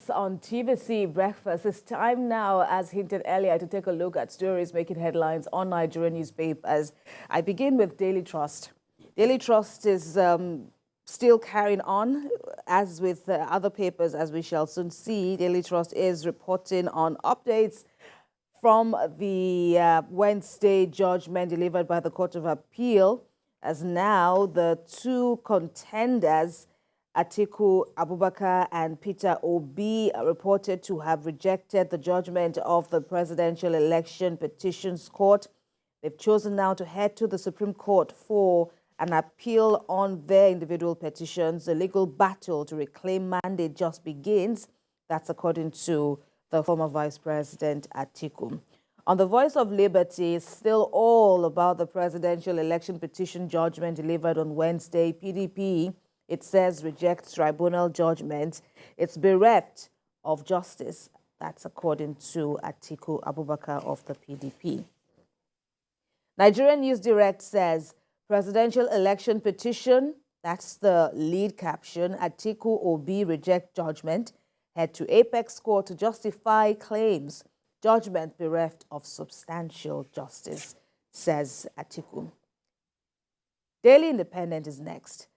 us on TVC Breakfast. It's time now, as hinted earlier, to take a look at stories making headlines on Nigerian newspapers. I begin with Daily Trust. Daily Trust is still carrying on, as with other papers, as we shall soon see. Daily Trust is reporting on updates from the Wednesday judgment delivered by the Court of Appeal, as now the two contenders, Atiku Abubakar and Peter Obi, are reported to have rejected the judgment of the Presidential Election Petitions Court. They've chosen now to head to the Supreme Court for an appeal on their individual petitions. The legal battle to reclaim mandate just begins. That's according to the former Vice President Atiku. On the Voice of Liberty, it's still all about the Presidential Election Petition judgment delivered on Wednesday. PDP, it says, rejects tribunal judgment. It's bereft of justice. That's according to Atiku Abubakar of the PDP. Nigerian News Direct says, presidential election petition, that's the lead caption, Atiku Obi reject judgment, head to Apex Court to justify claims. Judgment bereft of substantial justice, says Atiku. Daily Independent is next.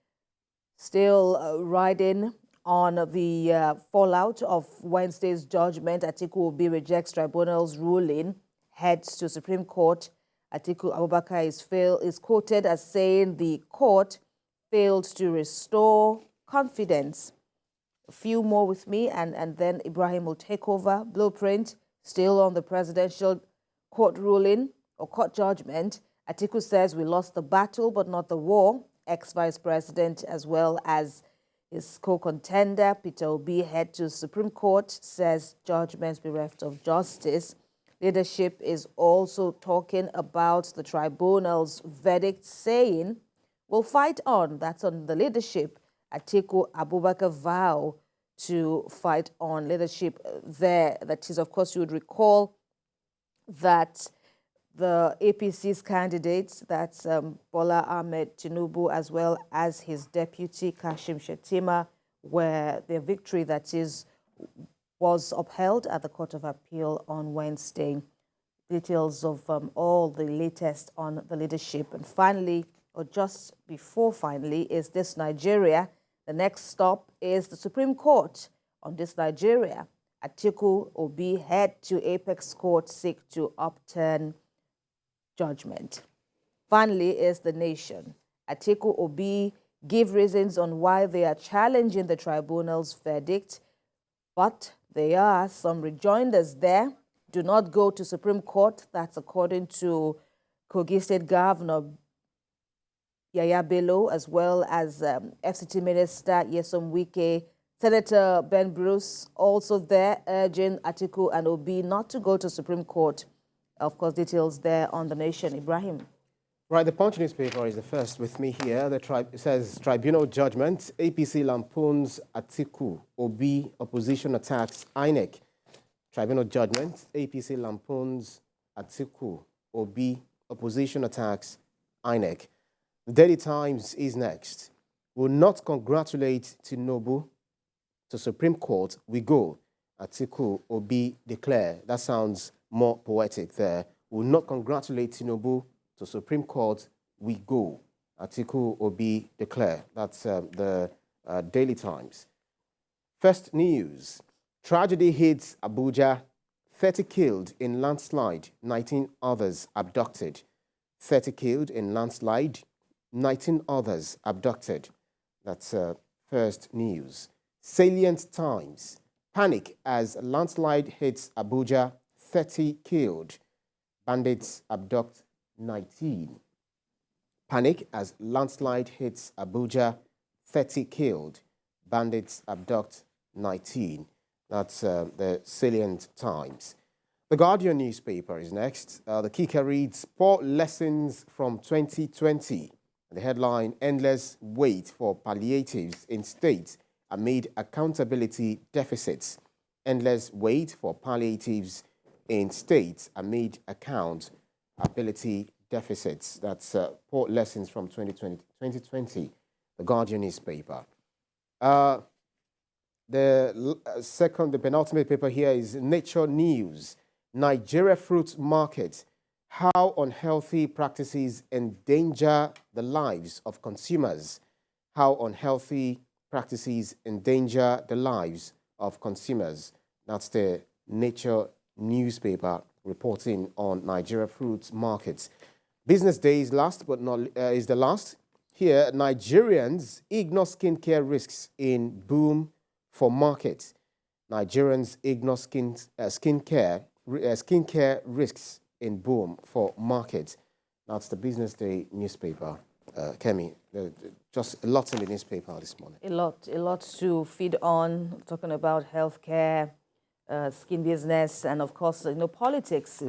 Still riding on the fallout of Wednesday's judgment, Atiku Obi rejects tribunal's ruling, heads to Supreme Court. Atiku Abubakar is quoted as saying the court failed to restore confidence. A few more with me, and then Ibrahim will take over. Blueprint, still on the presidential court ruling or court judgment. Atiku says we lost the battle but not the war. Ex-Vice President as well as his co-contender, Peter Obi, head to Supreme Court, says judgments bereft of justice. Leadership is also talking about the tribunal's verdict, saying, we'll fight on. That's on the leadership. Atiku Abubakar vow to fight on. Leadership there. That is, of course, you would recall that the APC's candidates, that's Fola-Adeyemo Tinubu, as well as his deputy, Kashim Shettima, where their victory, that is, was upheld at the Court of Appeal on Wednesday. Details of all the latest on the leadership. And finally, or just before finally, is this Nigeria. The next stop is the Supreme Court. On this Nigeria, Atiku Obi head to Apex Court, seek to upturn judgment. Finally is The Nation. Atiku Obi give reasons on why they are challenging the tribunal's verdict, but there are some rejoinders there. Do not go to Supreme Court. That's according to Kogi State Governor Yaya Bello, as well as FCT Minister Nyesom Wike. Senator Ben Bruce also there, urging Atiku and Obi not to go to Supreme Court. Of course, details there on The Nation. Ibrahim. Right, the Punch newspaper is the first with me here. It says, tribunal judgment, APC lampoons Atiku, Obi, opposition attacks INEC. Tribunal judgment, APC lampoons Atiku, Obi, opposition attacks INEC. The Daily Times is next. Will not congratulate Tinubu. To Supreme Court we go. Atiku, Obi declare. That sounds more poetic there. Will not congratulate Tinubu. To Supreme Court we go. Atiku Obi declare. That's the Daily Times. First News. Tragedy hits Abuja. 30 killed in landslide. 19 others abducted. 30 killed in landslide. 19 others abducted. That's First News. Salient Times. Panic as landslide hits Abuja. 30 killed. Bandits abduct 19. Panic as landslide hits Abuja. 30 killed. Bandits abduct 19. That's the Salient Times. The Guardian newspaper is next. The kicker reads, poor lessons from 2020. The headline, endless wait for palliatives in states amid accountability deficits. Endless wait for palliatives in states amid accountability deficits. That's poor lessons from 2020. The Guardian newspaper. The penultimate paper here is Nature News. Nigeria fruit market. How unhealthy practices endanger the lives of consumers. How unhealthy practices endanger the lives of consumers. That's the Nature newspaper reporting on Nigeria fruit markets. Business Day is last, but not is the last. Here, Nigerians ignore skincare risks in boom for market. Nigerians ignore skincare risks in boom for market. That's the Business Day newspaper. Kemi, just a lot in the newspaper this morning. A lot to feed on, talking about healthcare, skin business, and of course, politics.